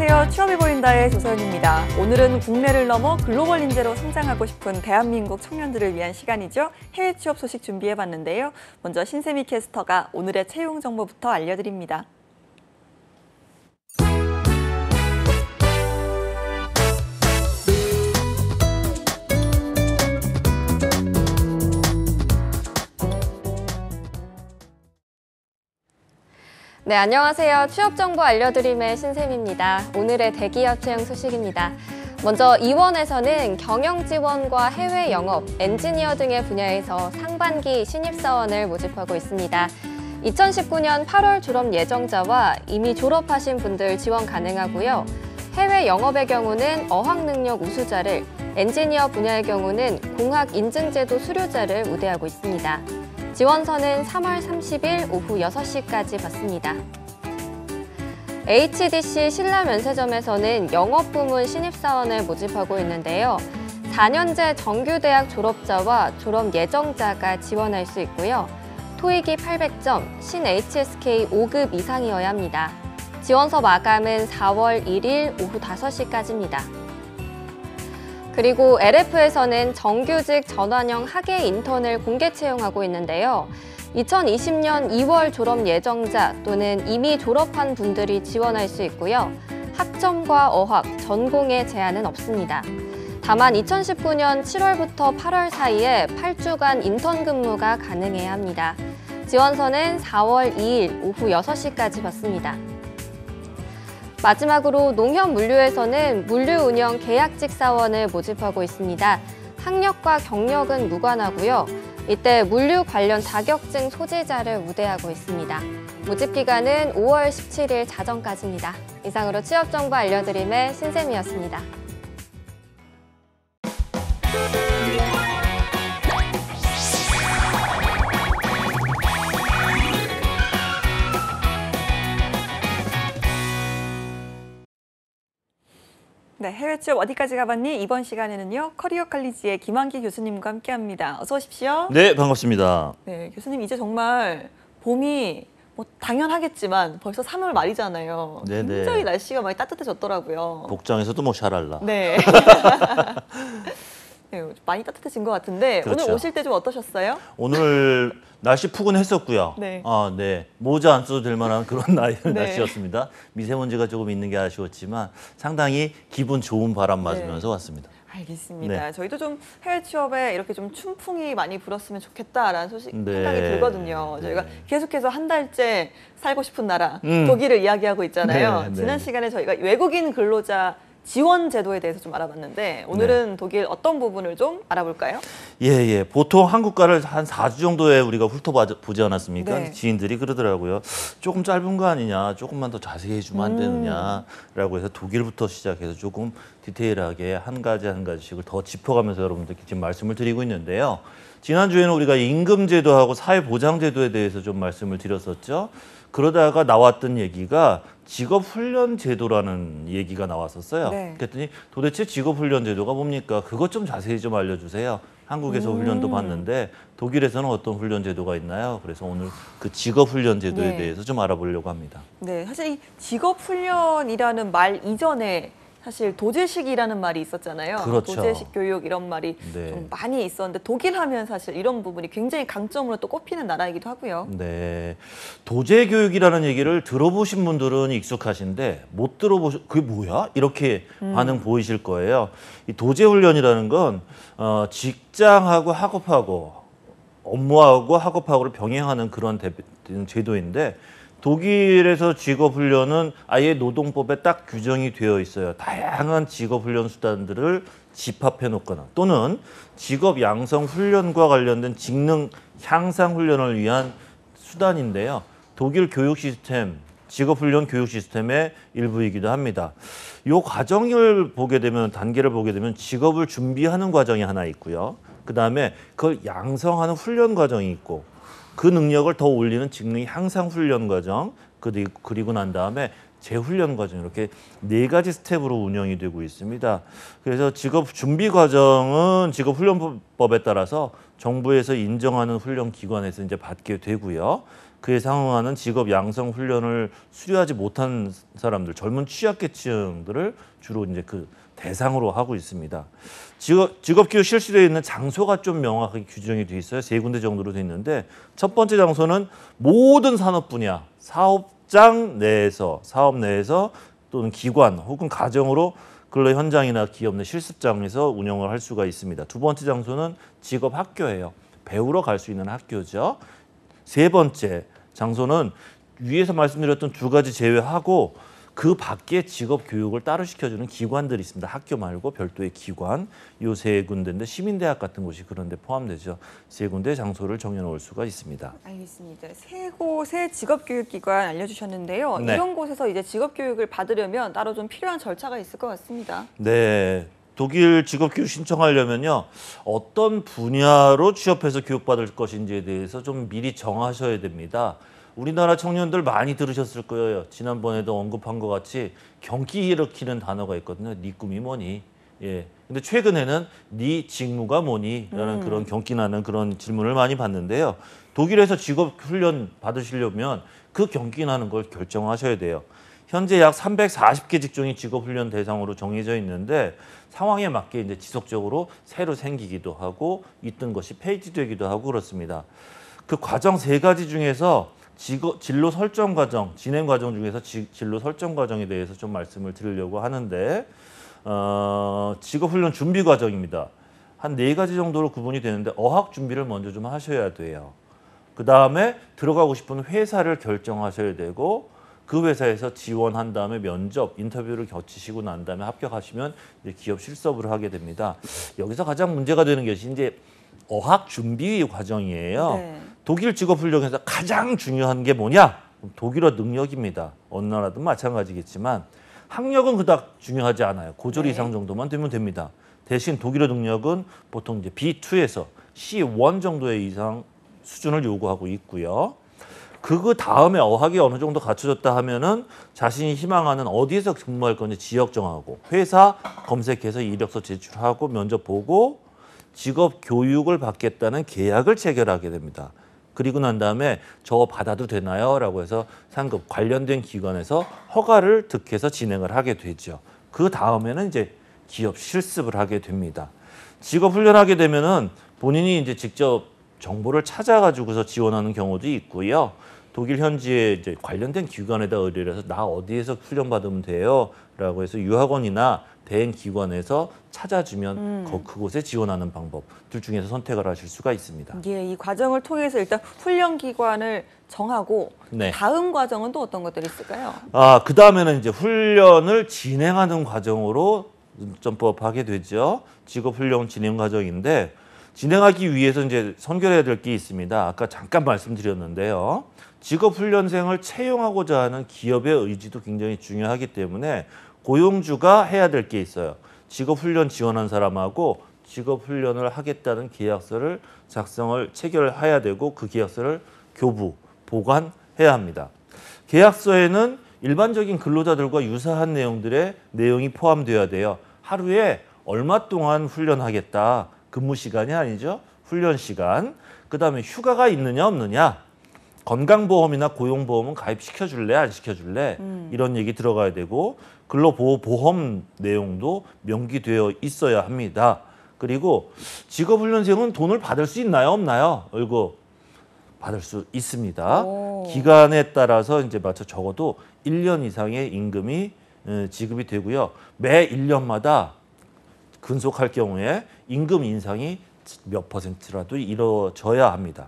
안녕하세요. 취업이 보인다의 조서연입니다. 오늘은 국내를 넘어 글로벌 인재로 성장하고 싶은 대한민국 청년들을 위한 시간이죠. 해외 취업 소식 준비해봤는데요. 먼저 신세미 캐스터가 오늘의 채용 정보부터 알려드립니다. 네, 안녕하세요. 취업 정보 알려드림의 신샘입니다. 오늘의 대기업 채용 소식입니다. 먼저 이원에서는 경영 지원과 해외 영업, 엔지니어 등의 분야에서 상반기 신입사원을 모집하고 있습니다. 2019년 8월 졸업 예정자와 이미 졸업하신 분들 지원 가능하고요. 해외 영업의 경우는 어학능력 우수자를, 엔지니어 분야의 경우는 공학인증제도 수료자를 우대하고 있습니다. 지원서는 3월 30일 오후 6시까지 받습니다. HDC 신라면세점에서는 영업부문 신입사원을 모집하고 있는데요. 4년제 정규대학 졸업자와 졸업 예정자가 지원할 수 있고요. 토익이 800점, 신 HSK 5급 이상이어야 합니다. 지원서 마감은 4월 1일 오후 5시까지입니다. 그리고 LF에서는 정규직 전환형 학예 인턴을 공개 채용하고 있는데요. 2020년 2월 졸업 예정자 또는 이미 졸업한 분들이 지원할 수 있고요. 학점과 어학, 전공에 제한은 없습니다. 다만 2019년 7월부터 8월 사이에 8주간 인턴 근무가 가능해야 합니다. 지원서는 4월 2일 오후 6시까지 받습니다. 마지막으로 농협물류에서는 물류운영 계약직 사원을 모집하고 있습니다. 학력과 경력은 무관하고요. 이때 물류 관련 자격증 소지자를 우대하고 있습니다. 모집 기간은 5월 17일 자정까지입니다. 이상으로 취업 정보 알려드림의 신샘이었습니다. 네, 해외 취업 어디까지 가봤니? 이번 시간에는요. 커리어 칼리지의 김한기 교수님과 함께합니다. 어서 오십시오. 네, 반갑습니다. 네, 교수님 이제 정말 봄이 당연하겠지만 벌써 3월 말이잖아요. 네네. 굉장히 날씨가 많이 따뜻해졌더라고요. 복장에서도 뭐 샤랄라. 네. 네, 많이 따뜻해진 것 같은데 그렇죠. 오늘 오실 때 좀 어떠셨어요? 오늘 날씨 푸근했었고요. 네. 네. 모자 안 써도 될 만한 그런 네. 날씨였습니다. 미세먼지가 조금 있는 게 아쉬웠지만 상당히 기분 좋은 바람 맞으면서 네. 왔습니다. 알겠습니다. 네. 저희도 좀 해외 취업에 이렇게 좀 춘풍이 많이 불었으면 좋겠다라는 네. 생각이 들거든요. 저희가 네. 계속해서 한 달째 살고 싶은 나라 독일을 이야기하고 있잖아요. 네, 네. 지난 시간에 저희가 외국인 근로자 지원 제도에 대해서 좀 알아봤는데 오늘은 독일 어떤 부분을 좀 알아볼까요? 예. 보통 한국가를 한 4주 정도에 우리가 훑어보지 않았습니까? 네. 지인들이 그러더라고요. 조금 짧은 거 아니냐, 조금만 더 자세히 해주면 안 되느냐라고 해서 독일부터 시작해서 조금 디테일하게 한 가지씩을 더 짚어가면서 여러분들께 지금 말씀을 드리고 있는데요. 지난주에는 우리가 임금제도하고 사회보장제도에 대해서 좀 말씀을 드렸었죠. 그러다가 나왔던 얘기가 직업훈련제도라는 얘기가 나왔었어요. 네. 그랬더니 도대체 직업훈련제도가 뭡니까? 그것 좀 자세히 좀 알려주세요. 한국에서 훈련도 받는데 독일에서는 어떤 훈련제도가 있나요? 그래서 오늘 그 직업훈련제도에 네. 대해서 좀 알아보려고 합니다. 네, 사실 이 직업훈련이라는 말 이전에 사실 도제식이라는 말이 있었잖아요. 그렇죠. 도제식 교육 이런 말이 네. 좀 많이 있었는데 독일 하면 사실 이런 부분이 굉장히 강점으로 또 꼽히는 나라이기도 하고요. 네, 도제교육이라는 얘기를 들어보신 분들은 익숙하신데 못 그게 뭐야? 이렇게 반응 보이실 거예요. 이 도제훈련이라는 건 직장하고 학업하고 업무하고 학업하고를 병행하는 그런 제도인데 독일에서 직업훈련은 아예 노동법에 딱 규정이 되어 있어요. 다양한 직업훈련 수단들을 집합해 놓거나 또는 직업 양성 훈련과 관련된 직능 향상 훈련을 위한 수단인데요. 독일 교육 시스템, 직업훈련 교육 시스템의 일부이기도 합니다. 이 과정을 보게 되면, 단계를 보게 되면 직업을 준비하는 과정이 하나 있고요. 그다음에 그걸 양성하는 훈련 과정이 있고 그 능력을 더 올리는 직능 향상 훈련 과정, 그리고 난 다음에 재훈련 과정, 이렇게 4가지 스텝으로 운영이 되고 있습니다. 그래서 직업 준비 과정은 직업훈련법에 따라서 정부에서 인정하는 훈련 기관에서 이제 받게 되고요. 그에 상응하는 직업 양성 훈련을 수료하지 못한 사람들, 젊은 취약계층들을 주로 이제 그 대상으로 하고 있습니다. 직업교육 실시되어 있는 장소가 좀 명확하게 규정이 돼 있어요. 3군데 정도로 돼 있는데 첫 번째 장소는 모든 산업 분야, 사업장 내에서, 사업 내에서 또는 기관 혹은 가정으로 근로 현장이나 기업 내 실습장에서 운영을 할 수가 있습니다. 두 번째 장소는 직업 학교예요. 배우러 갈 수 있는 학교죠. 세 번째 장소는 위에서 말씀드렸던 2가지 제외하고 그 밖에 직업 교육을 따로 시켜주는 기관들이 있습니다. 학교 말고 별도의 기관. 요 3군데인데 시민대학 같은 곳이 그런 데 포함되죠. 3군데 장소를 정해놓을 수가 있습니다. 알겠습니다. 3곳의 직업교육기관 알려주셨는데요. 네. 이런 곳에서 이제 직업교육을 받으려면 따로 좀 필요한 절차가 있을 것 같습니다. 네. 독일 직업교육 신청하려면요. 어떤 분야로 취업해서 교육받을 것인지에 대해서 좀 미리 정하셔야 됩니다. 우리나라 청년들 많이 들으셨을 거예요. 지난번에도 언급한 것 같이 경기 일으키는 단어가 있거든요. 네 꿈이 뭐니? 예. 근데 최근에는 네 직무가 뭐니? 라는 그런 경기 나는 그런 질문을 많이 받는데요. 독일에서 직업 훈련 받으시려면 그 경기 나는 걸 결정하셔야 돼요. 현재 약 340개 직종이 직업 훈련 대상으로 정해져 있는데 상황에 맞게 이제 지속적으로 새로 생기기도 하고 있던 것이 폐지되기도 하고 그렇습니다. 그 과정 3가지 중에서 진로 설정 과정, 진행 과정 중에서 진로 설정 과정에 대해서 좀 말씀을 드리려고 하는데 직업훈련 준비 과정입니다. 한 4가지 정도로 구분이 되는데 어학 준비를 먼저 좀 하셔야 돼요. 그 다음에 들어가고 싶은 회사를 결정하셔야 되고 그 회사에서 지원한 다음에 면접, 인터뷰를 거치시고 난 다음에 합격하시면 이제 기업 실습을 하게 됩니다. 여기서 가장 문제가 되는 것이 이제 어학 준비 과정이에요. 네. 독일 직업훈련에서 가장 중요한 게 뭐냐? 독일어 능력입니다. 어느 나라든 마찬가지겠지만 학력은 그닥 중요하지 않아요. 고졸 네. 이상 정도만 되면 됩니다. 대신 독일어 능력은 보통 이제 B2에서 C1 정도의 이상 수준을 요구하고 있고요. 그 다음에 어학이 어느 정도 갖춰졌다 하면은 자신이 희망하는 어디에서 근무할 건지 지역 정하고 회사 검색해서 이력서 제출하고 면접 보고 직업 교육을 받겠다는 계약을 체결하게 됩니다. 그리고 난 다음에 저 받아도 되나요? 라고 해서 상급 관련된 기관에서 허가를 득해서 진행을 하게 되죠. 그 다음에는 이제 기업 실습을 하게 됩니다. 직업 훈련하게 되면은 본인이 이제 직접 정보를 찾아가지고서 지원하는 경우도 있고요. 독일 현지에 이제 관련된 기관에다 의뢰를 해서 나 어디에서 훈련 받으면 돼요? 라고 해서 유학원이나 대행 기관에서 찾아주면 그곳에 지원하는 방법 둘 중에서 선택을 하실 수가 있습니다. 예, 이 과정을 통해서 일단 훈련 기관을 정하고 네. 다음 과정은 또 어떤 것들이 있을까요? 그 다음에는 이제 훈련을 진행하는 과정으로 점프업하게 되죠. 직업훈련 진행 과정인데 진행하기 위해서 이제 선결해야 될 게 있습니다. 아까 잠깐 말씀드렸는데요. 직업훈련생을 채용하고자 하는 기업의 의지도 굉장히 중요하기 때문에 고용주가 해야 될 게 있어요. 직업훈련 지원한 사람하고 직업훈련을 하겠다는 계약서를 작성을 체결해야 되고 그 계약서를 교부, 보관해야 합니다. 계약서에는 일반적인 근로자들과 유사한 내용이 포함되어야 돼요. 하루에 얼마 동안 훈련하겠다. 근무 시간이 아니죠. 훈련 시간. 그다음에 휴가가 있느냐 없느냐. 건강보험이나 고용보험은 가입시켜줄래 안 시켜줄래 이런 얘기 들어가야 되고 근로보험 내용도 명기되어 있어야 합니다. 그리고 직업훈련생은 돈을 받을 수 있나요 없나요? 월급 받을 수 있습니다. 오. 기간에 따라서 이제 맞춰 적어도 1년 이상의 임금이 지급이 되고요. 매 1년마다 근속할 경우에 임금 인상이 몇 %라도 이루어져야 합니다.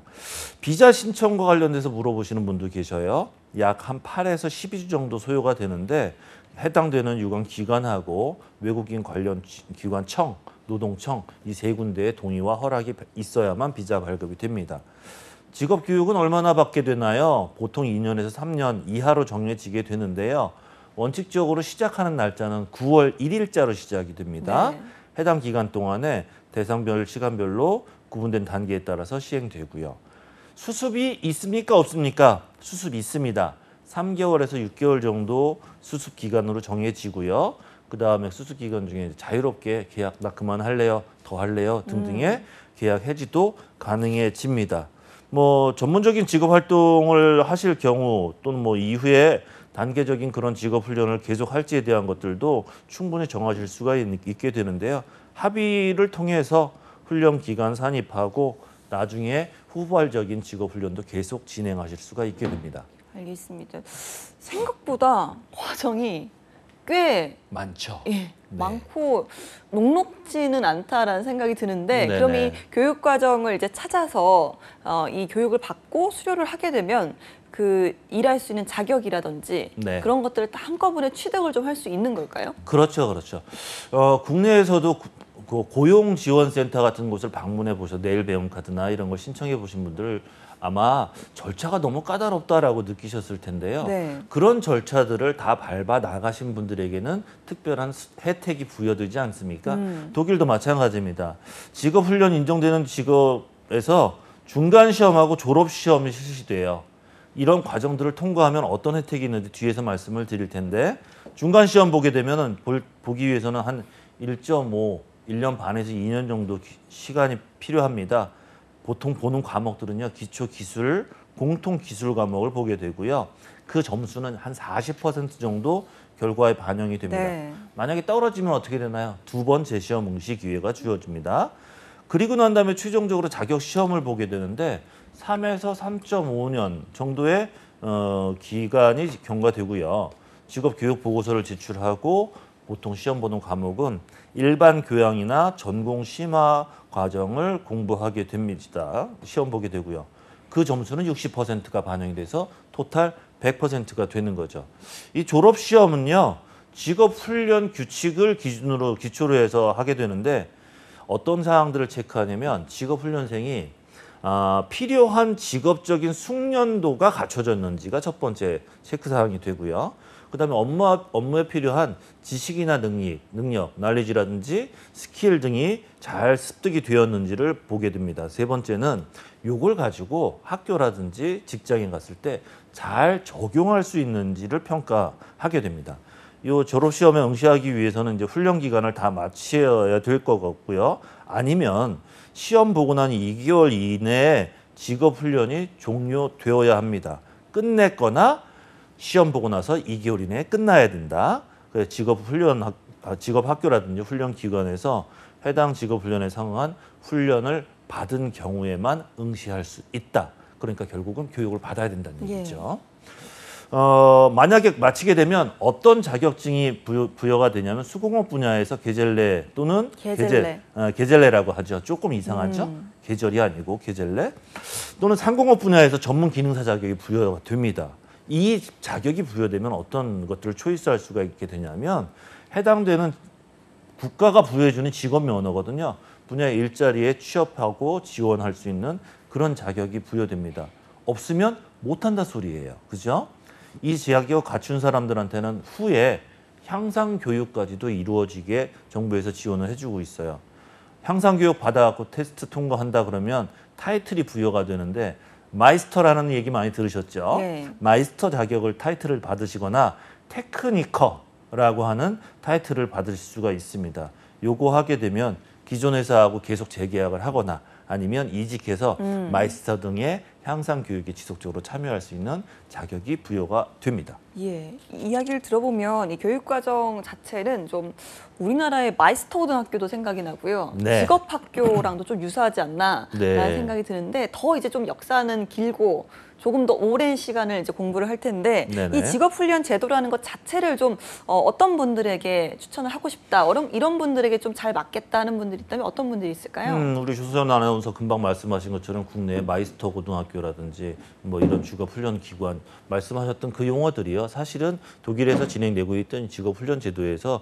비자 신청과 관련돼서 물어보시는 분도 계셔요. 약 한 8에서 12주 정도 소요가 되는데 해당되는 유관 기관하고 외국인 관련 기관청, 노동청 이 3군데의 동의와 허락이 있어야만 비자 발급이 됩니다. 직업교육은 얼마나 받게 되나요? 보통 2년에서 3년 이하로 정해지게 되는데요. 원칙적으로 시작하는 날짜는 9월 1일자로 시작이 됩니다. 네. 해당 기간 동안에 대상별 시간별로 구분된 단계에 따라서 시행되고요. 수습이 있습니까 없습니까? 수습이 있습니다. 3개월에서 6개월 정도 수습 기간으로 정해지고요. 그다음에 수습 기간 중에 자유롭게 계약 나 그만할래요, 더 할래요 등등의 계약 해지도 가능해집니다. 뭐 전문적인 직업 활동을 하실 경우 또는 뭐 이후에 단계적인 그런 직업 훈련을 계속 할지에 대한 것들도 충분히 정하실 수가 있게 되는데요. 합의를 통해서 훈련 기간 산입하고 나중에 후발적인 직업 훈련도 계속 진행하실 수가 있게 됩니다. 알겠습니다. 생각보다 과정이 꽤 많죠. 예, 많고 녹록지는 않다라는 생각이 드는데 네네. 그럼 이 교육 과정을 이제 찾아서 이 교육을 받고 수료를 하게 되면 그 일할 수 있는 자격이라든지 네. 그런 것들을 다 한꺼번에 취득을 좀 할 수 있는 걸까요? 그렇죠, 그렇죠. 국내에서도 그 고용지원센터 같은 곳을 방문해 보셔서 내일 배움 카드나 이런 걸 신청해 보신 분들 아마 절차가 너무 까다롭다라고 느끼셨을 텐데요. 네. 그런 절차들을 다 밟아 나가신 분들에게는 특별한 혜택이 부여되지 않습니까? 독일도 마찬가지입니다. 직업훈련 인정되는 직업에서 중간 시험하고 졸업 시험이 실시돼요. 이런 과정들을 통과하면 어떤 혜택이 있는지 뒤에서 말씀을 드릴 텐데 중간 시험 보게 되면은 보기 위해서는 한 1.5, 1년 반에서 2년 정도 시간이 필요합니다. 보통 보는 과목들은요. 기초 기술, 공통 기술 과목을 보게 되고요. 그 점수는 한 40% 정도 결과에 반영이 됩니다. 네. 만약에 떨어지면 어떻게 되나요? 2번 재시험 응시 기회가 주어집니다. 그리고 난 다음에 최종적으로 자격 시험을 보게 되는데 3에서 3.5년 정도의 기간이 경과되고요. 직업 교육 보고서를 제출하고 보통 시험 보는 과목은 일반 교양이나 전공 심화 과정을 공부하게 됩니다. 시험 보게 되고요. 그 점수는 60%가 반영이 돼서 토탈 100%가 되는 거죠. 이 졸업 시험은요. 직업 훈련 규칙을 기초로 해서 하게 되는데 어떤 사항들을 체크하냐면 직업 훈련생이 필요한 직업적인 숙련도가 갖춰졌는지가 첫 번째 체크 사항이 되고요. 그다음에 업무에 필요한 지식이나 능력, 날리지라든지 스킬 등이 잘 습득이 되었는지를 보게 됩니다. 세 번째는 요걸 가지고 학교라든지 직장에 갔을 때 잘 적용할 수 있는지를 평가하게 됩니다. 요 졸업 시험에 응시하기 위해서는 이제 훈련 기간을 다 마쳐야 될 것 같고요. 아니면 시험 보고 난 2개월 이내에 직업 훈련이 종료되어야 합니다. 끝냈거나 시험 보고 나서 2개월 이내에 끝나야 된다. 그래서 직업 학교라든지 훈련 기관에서 해당 직업 훈련에 상응한 훈련을 받은 경우에만 응시할 수 있다. 그러니까 결국은 교육을 받아야 된다는 얘기죠. 만약에 마치게 되면 어떤 자격증이 부여가 되냐면 수공업 분야에서 계젤레 또는 계젤레라고 하죠. 조금 이상하죠. 계절이 아니고 계젤레 또는 상공업 분야에서 전문 기능사 자격이 부여가 됩니다. 이 자격이 부여되면 어떤 것들을 초이스할 수가 있게 되냐면 해당되는 국가가 부여해주는 직업 면허거든요. 분야의 일자리에 취업하고 지원할 수 있는 그런 자격이 부여됩니다. 없으면 못한다 소리예요. 그죠? 이 자격을 갖춘 사람들한테는 후에 향상 교육까지도 이루어지게 정부에서 지원을 해주고 있어요. 향상 교육 받아갖고 테스트 통과한다 그러면 타이틀이 부여가 되는데 마이스터라는 얘기 많이 들으셨죠? 네. 마이스터 자격을 타이틀을 받으시거나 테크니커라고 하는 타이틀을 받으실 수가 있습니다. 요거 하게 되면 기존 회사하고 계속 재계약을 하거나 아니면 이직해서 마이스터 등의 향상 교육에 지속적으로 참여할 수 있는 자격이 부여가 됩니다. 예, 이야기를 들어보면 이 교육과정 자체는 좀 우리나라의 마이스터 고등학교도 생각이 나고요. 네. 직업학교랑도 좀 유사하지 않나라는 네. 생각이 드는데 더 이제 좀 역사는 길고 조금 더 오랜 시간을 이제 공부를 할 텐데 네네. 이 직업훈련 제도라는 것 자체를 좀 어떤 분들에게 추천을 하고 싶다. 이런 분들에게 좀 잘 맞겠다는 분들이 있다면 어떤 분들이 있을까요? 우리 조수연 아나운서 금방 말씀하신 것처럼 국내의 마이스터 고등학교라든지 뭐 이런 직업훈련 기관 말씀하셨던 그 용어들이요. 사실은 독일에서 진행되고 있던 직업훈련 제도에서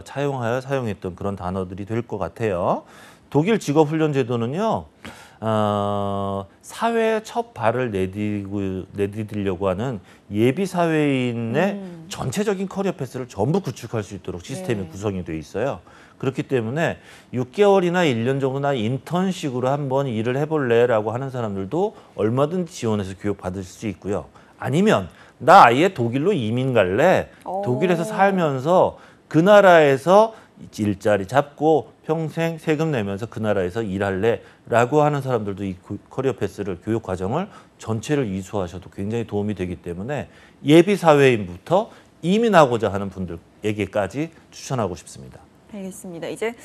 차용하여 사용했던 그런 단어들이 될 것 같아요. 독일 직업훈련 제도는요. 사회에 첫 발을 내디디려고 하는 예비 사회인의 전체적인 커리어 패스를 전부 구축할 수 있도록 시스템이 네. 구성이 돼 있어요. 그렇기 때문에 6개월이나 1년 정도나 인턴식으로 한번 일을 해볼래라고 하는 사람들도 얼마든지 지원해서 교육 받을 수 있고요. 아니면 나 아예 독일로 이민 갈래. 독일에서 살면서 그 나라에서 일자리 잡고 평생 세금 내면서 그 나라에서 일할래라고 하는 사람들도 이 커리어 패스를 교육 과정을 전체를 이수하셔도 굉장히 도움이 되기 때문에 예비 사회인부터 이민하고자 하는 분들에게까지 추천하고 싶습니다. 알겠습니다. 이제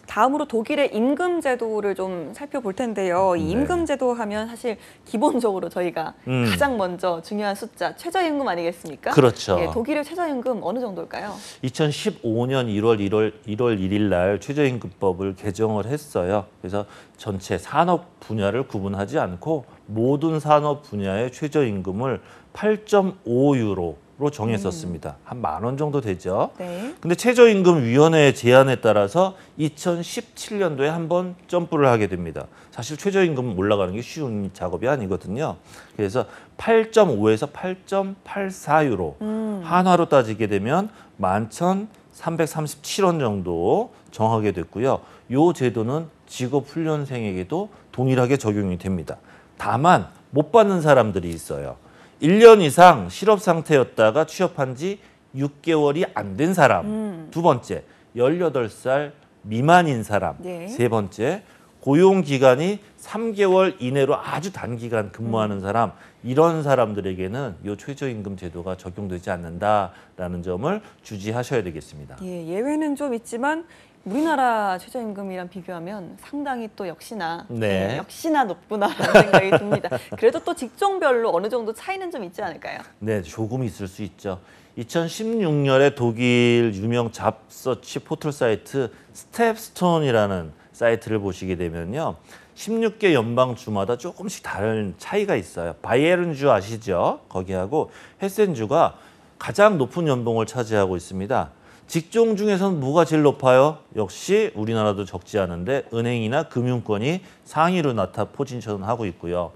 다음으로 독일의 임금 제도를 좀 살펴볼 텐데요. 이 임금 제도 하면 사실 기본적으로 저희가 가장 먼저 중요한 숫자 최저임금 아니겠습니까? 그렇죠. 예, 독일의 최저임금 어느 정도일까요? 2015년 1월 1일 날 최저임금법을 개정을 했어요. 그래서 전체 산업 분야를 구분하지 않고 모든 산업 분야의 최저임금을 8.5유로로 정했었습니다. 한 10,000원 정도 되죠. 네. 근데 최저임금위원회의 제안에 따라서 2017년도에 한번 점프를 하게 됩니다. 사실 최저임금 올라가는 게 쉬운 작업이 아니거든요. 그래서 8.5에서 8.84유로, 한화로 따지게 되면 11,337원 정도 정하게 됐고요. 이 제도는 직업훈련생에게도 동일하게 적용이 됩니다. 다만 못 받는 사람들이 있어요. 1년 이상 실업 상태였다가 취업한 지 6개월이 안 된 사람. 두 번째, 18살 미만인 사람. 네. 세 번째, 고용 기간이 3개월 이내로 아주 단기간 근무하는 사람. 이런 사람들에게는 이 최저임금 제도가 적용되지 않는다라는 점을 주지하셔야 되겠습니다. 예, 예외는 좀 있지만 우리나라 최저임금이랑 비교하면 상당히 또 역시나 네. 역시나 높구나라는 생각이 듭니다. 그래도 또 직종별로 어느 정도 차이는 좀 있지 않을까요? 네, 조금 있을 수 있죠. 2016년에 독일 유명 잡서치 포털 사이트 스텝스톤이라는 사이트를 보시게 되면요. 16개 연방 주마다 조금씩 다른 차이가 있어요. 바이에른주 아시죠? 거기하고 헤센주가 가장 높은 연봉을 차지하고 있습니다. 직종 중에서는 뭐가 제일 높아요? 역시 우리나라도 적지 않은데 은행이나 금융권이 상위로 포지션하고 있고요.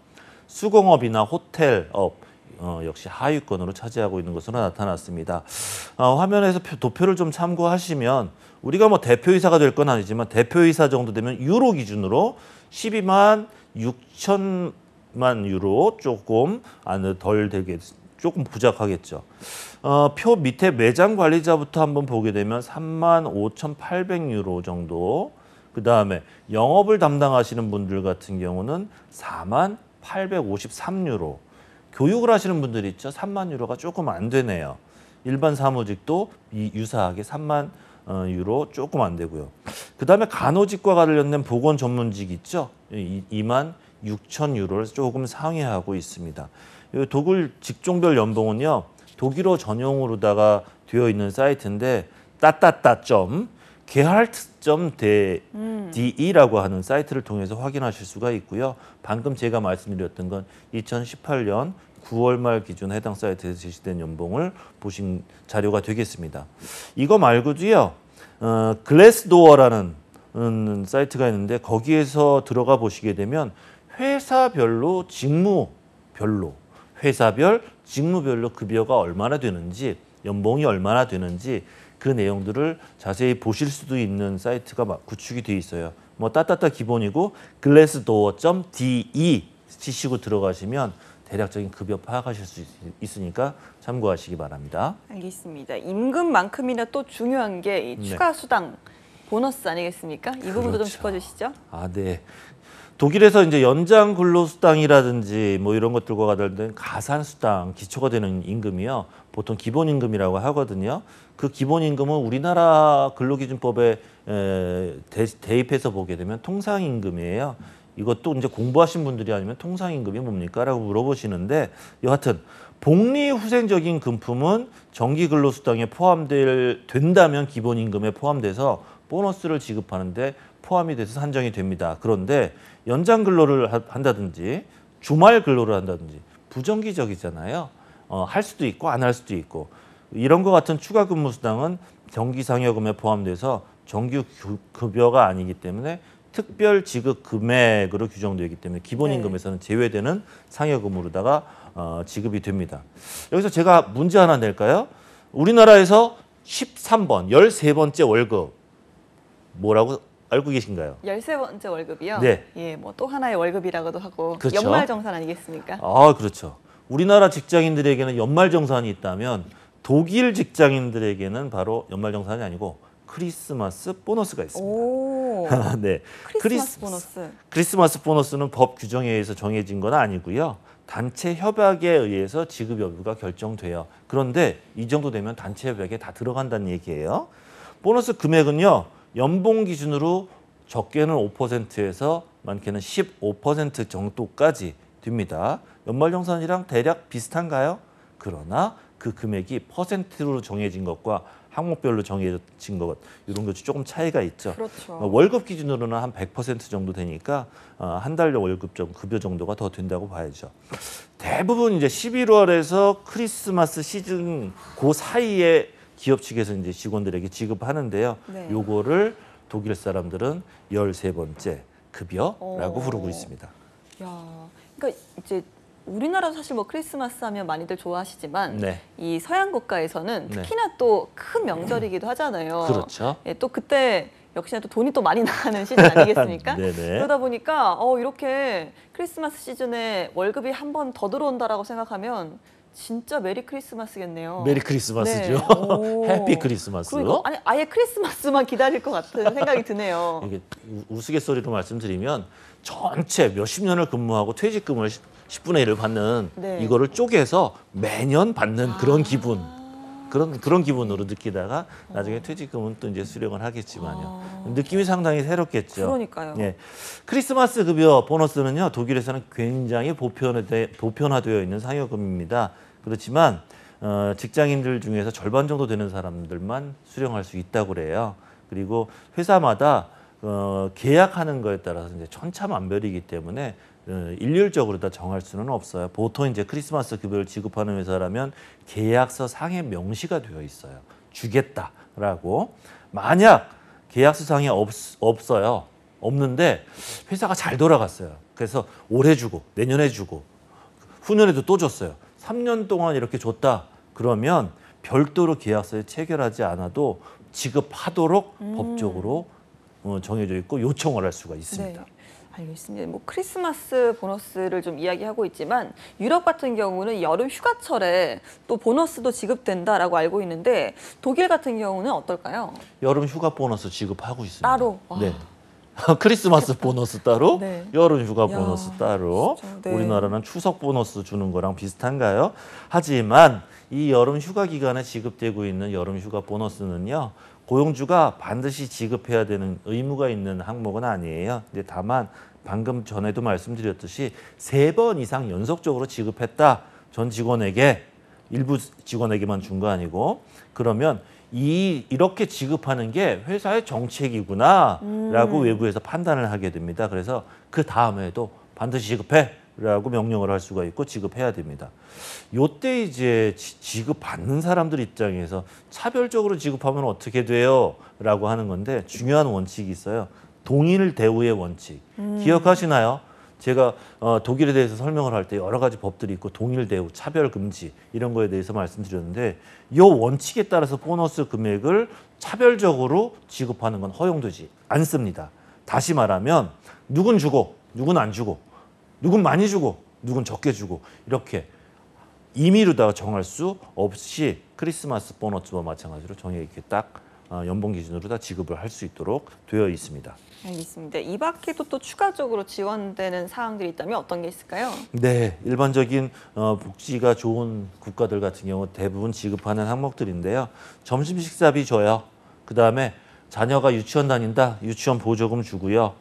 수공업이나 호텔업 역시 하위권으로 차지하고 있는 것으로 나타났습니다. 화면에서 도표를 좀 참고하시면 우리가 뭐 대표이사가 될 건 아니지만 대표이사 정도 되면 유로 기준으로 12만 6천만 유로 조금 덜 되게 조금 부족하겠죠. 표 밑에 매장 관리자부터 한번 보게 되면 35,800유로 정도. 그다음에 영업을 담당하시는 분들 같은 경우는 48,53유로. 교육을 하시는 분들이 있죠. 3만 유로가 조금 안 되네요. 일반 사무직도 유사하게 3만 유로 조금 안 되고요. 그다음에 간호직과 관련된 보건 전문직 있죠. 2만 6천 유로를 조금 상회하고 있습니다. 독일 직종별 연봉은요. 독일어 전용으로다가 되어 있는 사이트인데 gehalts.de라고 하는 사이트를 통해서 확인하실 수가 있고요. 방금 제가 말씀드렸던 건 2018년 9월 말 기준 해당 사이트에서 제시된 연봉을 보신 자료가 되겠습니다. 이거 말고도요. 글래스도어라는 사이트가 있는데 거기에서 들어가 보시게 되면 회사별로 직무별로 급여가 얼마나 되는지, 연봉이 얼마나 되는지 그 내용들을 자세히 보실 수도 있는 사이트가 구축이 되어 있어요. 뭐 따따따 기본이고 glassdoor.de 치시고 들어가시면 대략적인 급여 파악하실 수 있으니까 참고하시기 바랍니다. 알겠습니다. 임금만큼이나 또 중요한 게 이 추가 수당, 보너스 아니겠습니까? 이 부분도 좀 그렇죠. 짚어주시죠. 네. 독일에서 이제 연장 근로수당이라든지 뭐 이런 것들과 관련된 가산수당, 기초가 되는 임금이요. 보통 기본임금이라고 하거든요. 그 기본임금은 우리나라 근로기준법에 대입해서 보게 되면 통상임금이에요. 이것도 이제 공부하신 분들이 아니면 통상임금이 뭡니까? 라고 물어보시는데 여하튼 복리후생적인 금품은 정기근로수당에 된다면 기본임금에 포함돼서 보너스를 지급하는데 포함이 돼서 산정이 됩니다. 그런데 연장 근로를 한다든지 주말 근로를 한다든지 부정기적이잖아요. 할 수도 있고 안 할 수도 있고 이런 것 같은 추가 근무 수당은 정기상여금에 포함돼서 정규 급여가 아니기 때문에 특별 지급 금액으로 규정되기 때문에 기본임금에서는 제외되는 상여금으로다가 지급이 됩니다. 여기서 제가 문제 하나 낼까요? 우리나라에서 13번, 13번째 월급 뭐라고 알고 계신가요? 13번째 월급이요? 네. 예, 뭐 또 하나의 월급이라고도 하고 그렇죠. 연말정산 아니겠습니까? 그렇죠. 우리나라 직장인들에게는 연말정산이 있다면 독일 직장인들에게는 바로 연말정산이 아니고 크리스마스 보너스가 있습니다. 오, 네. 크리스마스 보너스. 크리스마스 보너스는 법 규정에 의해서 정해진 건 아니고요. 단체 협약에 의해서 지급 여부가 결정돼요. 그런데 이 정도 되면 단체 협약에 다 들어간다는 얘기예요. 보너스 금액은요. 연봉 기준으로 적게는 5%에서 많게는 15% 정도까지 됩니다. 연말정산이랑 대략 비슷한가요? 그러나 그 금액이 퍼센트로 정해진 것과 항목별로 정해진 것 이런 것이 조금 차이가 있죠. 그렇죠. 월급 기준으로는 한 100% 정도 되니까 한 달 월급 급여 정도가 더 된다고 봐야죠. 대부분 이제 11월에서 크리스마스 시즌 그 사이에 기업 측에서 이제 직원들에게 지급하는데요. 네. 요거를 독일 사람들은 13번째 급여라고 오. 부르고 있습니다. 야, 그러니까 이제 우리나라도 사실 뭐 크리스마스 하면 많이들 좋아하시지만 네. 이 서양 국가에서는 네. 특히나 또 큰 명절이기도 하잖아요. 그렇죠. 예, 또 그때 역시나 또 돈이 또 많이 나가는 시즌 아니겠습니까? 네네. 그러다 보니까 이렇게 크리스마스 시즌에 월급이 한 번 더 들어온다라고 생각하면 진짜 메리 크리스마스겠네요. 메리 크리스마스죠. 네. 오. 해피 크리스마스. 그러니까 아니 아예 크리스마스만 기다릴 것 같은 생각이 드네요. 이게 우스갯소리로 말씀드리면 전체 몇십 년을 근무하고 퇴직금을 10분의 1을 받는 네. 이거를 쪼개서 매년 받는 그런 기분. 그런 기분으로 느끼다가 나중에 퇴직금은 또 이제 수령을 하겠지만요. 느낌이 상당히 새롭겠죠. 그러니까요. 예. 크리스마스 급여 보너스는요. 독일에서는 굉장히 보편화되어 있는 상여금입니다. 그렇지만 직장인들 중에서 절반 정도 되는 사람들만 수령할 수 있다고 그래요. 그리고 회사마다 계약하는 거에 따라서 이제 천차만별이기 때문에 일률적으로 다 정할 수는 없어요. 보통 이제 크리스마스 급여를 지급하는 회사라면 계약서 상에 명시가 되어 있어요. 주겠다라고. 만약 계약서 상에 없어요. 없는데 회사가 잘 돌아갔어요. 그래서 올해 주고 내년에 주고 후년에도 또 줬어요. 3년 동안 이렇게 줬다. 그러면 별도로 계약서에 체결하지 않아도 지급하도록 법적으로 정해져 있고 요청을 할 수가 있습니다. 네. 알겠습니다. 뭐 크리스마스 보너스를 좀 이야기하고 있지만 유럽 같은 경우는 여름 휴가철에 또 보너스도 지급된다라고 알고 있는데 독일 같은 경우는 어떨까요? 여름 휴가 보너스 지급하고 있습니다. 따로? 와. 네. 크리스마스 보너스 따로, 네. 여름 휴가 야, 보너스 따로. 진짜, 네. 우리나라는 추석 보너스 주는 거랑 비슷한가요? 하지만 이 여름 휴가 기간에 지급되고 있는 여름 휴가 보너스는요. 고용주가 반드시 지급해야 되는 의무가 있는 항목은 아니에요. 근데 다만 방금 전에도 말씀드렸듯이 3번 이상 연속적으로 지급했다. 전 직원에게 일부 직원에게만 준 거 아니고 그러면 이렇게 지급하는 게 회사의 정책이구나라고 외부에서 판단을 하게 됩니다. 그래서 그 다음에도 반드시 지급해라고 명령을 할 수가 있고 지급해야 됩니다. 요때 이제 지급받는 사람들 입장에서 차별적으로 지급하면 어떻게 돼요? 라고 하는 건데 중요한 원칙이 있어요. 동일 대우의 원칙. 기억하시나요? 제가 독일에 대해서 설명을 할 때 여러 가지 법들이 있고 동일 대우, 차별 금지 이런 거에 대해서 말씀드렸는데 이 원칙에 따라서 보너스 금액을 차별적으로 지급하는 건 허용되지 않습니다. 다시 말하면 누군 주고 누군 안 주고 누군 많이 주고 누군 적게 주고 이렇게 임의로다가 정할 수 없이 크리스마스 보너스와 마찬가지로 정해 있게 딱 연봉 기준으로 다 지급을 할 수 있도록 되어 있습니다. 알겠습니다. 이 밖에도 또 추가적으로 지원되는 사항들이 있다면 어떤 게 있을까요? 네, 일반적인 복지가 좋은 국가들 같은 경우 대부분 지급하는 항목들인데요. 점심 식사비 줘요. 그다음에 자녀가 유치원 다닌다, 유치원 보조금 주고요.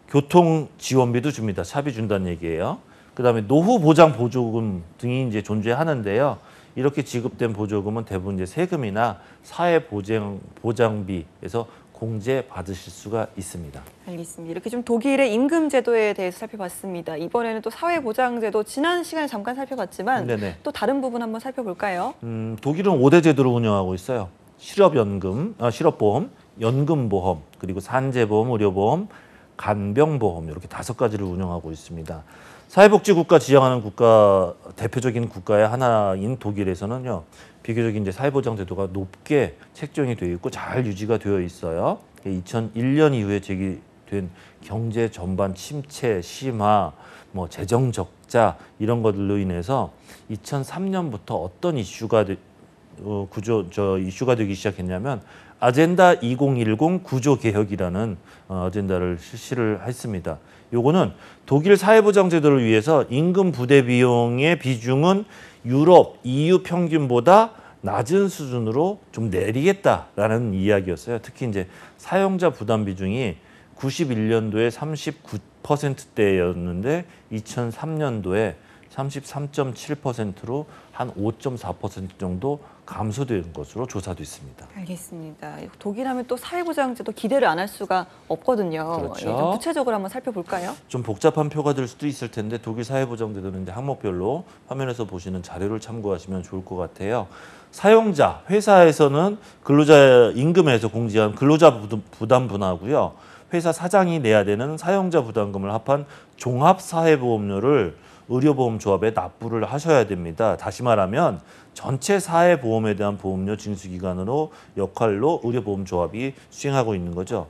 교통 지원비도 줍니다. 차비 준다는 얘기예요. 그다음에 노후 보장 보조금 등이 이제 존재하는데요. 이렇게 지급된 보조금은 대부분 이제 세금이나 사회 보장비에서 공제 받으실 수가 있습니다. 알겠습니다. 이렇게 좀 독일의 임금 제도에 대해서 살펴봤습니다. 이번에는 또 사회보장제도 지난 시간에 잠깐 살펴봤지만 네네. 또 다른 부분 한번 살펴볼까요? 독일은 5대 제도를 운영하고 있어요. 실업보험, 연금보험, 그리고 산재보험, 의료보험, 간병보험 이렇게 5가지를 운영하고 있습니다. 사회복지국가 지향하는 국가 대표적인 국가의 하나인 독일에서는요. 비교적 이제 사회보장제도가 높게 책정이 되어 있고 잘 유지가 되어 있어요. 2001년 이후에 제기된 경제 전반 침체, 심화, 뭐 재정 적자 이런 것들로 인해서 2003년부터 어떤 이슈가 이슈가 되기 시작했냐면 아젠다 2010 구조개혁이라는 아젠다를 실시를 했습니다. 요거는 독일 사회보장제도를 위해서 임금 부대 비용의 비중은 유럽, EU 평균보다 낮은 수준으로 좀 내리겠다라는 이야기였어요. 특히 이제 사용자 부담 비중이 91년도에 39%대였는데 2003년도에 33.7%로 한 5.4% 정도 감소된 것으로 조사됐습니다. 알겠습니다. 독일하면 또 사회보장제도 기대를 안 할 수가 없거든요. 그렇죠. 좀 구체적으로 한번 살펴볼까요? 좀 복잡한 표가 될 수도 있을 텐데 독일 사회보장제도는 이제 항목별로 화면에서 보시는 자료를 참고하시면 좋을 것 같아요. 사용자, 회사에서는 근로자 임금에서 공제한 근로자 부담 분하고요. 회사 사장이 내야 되는 사용자 부담금을 합한 종합사회보험료를 의료보험조합에 납부를 하셔야 됩니다. 다시 말하면 전체 사회보험에 대한 보험료 징수기관으로 역할로 의료보험조합이 수행하고 있는 거죠.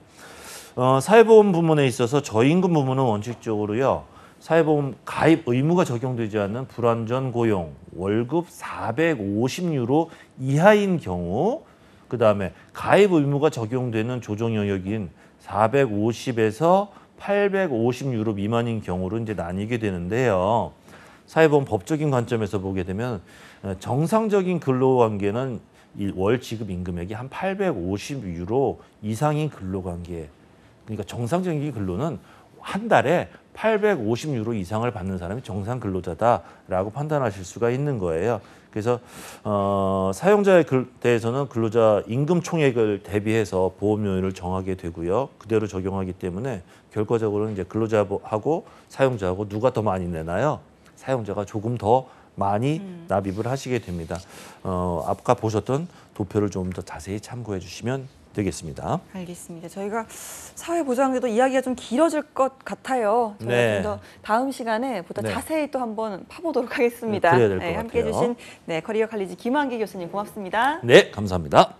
사회보험 부문에 있어서 저임금 부문은 원칙적으로요. 사회보험 가입 의무가 적용되지 않는 불완전 고용, 월급 450유로 이하인 경우, 그다음에 가입 의무가 적용되는 조정 영역인 450에서 850유로 미만인 경우로 이제 나뉘게 되는데요. 사회보험 법적인 관점에서 보게 되면 정상적인 근로관계는 월 지급 임금액이 한 850유로 이상인 근로관계. 그러니까 정상적인 근로는 한 달에 850유로 이상을 받는 사람이 정상 근로자다라고 판단하실 수가 있는 거예요. 그래서 사용자에 대해서는 근로자 임금 총액을 대비해서 보험료를 정하게 되고요. 그대로 적용하기 때문에 결과적으로는 이제 근로자하고 사용자하고 누가 더 많이 내나요? 사용자가 조금 더 많이 납입을 하시게 됩니다. 아까 보셨던 도표를 좀 더 자세히 참고해 주시면 되겠습니다. 알겠습니다. 저희가 사회보장제도 이야기가 좀 길어질 것 같아요. 저희가 네. 좀 더 다음 시간에 보다 네. 자세히 또 한번 파보도록 하겠습니다. 그래야 될것 함께해 같아요. 주신 커리어 칼리지 김한기 교수님 고맙습니다. 네, 감사합니다.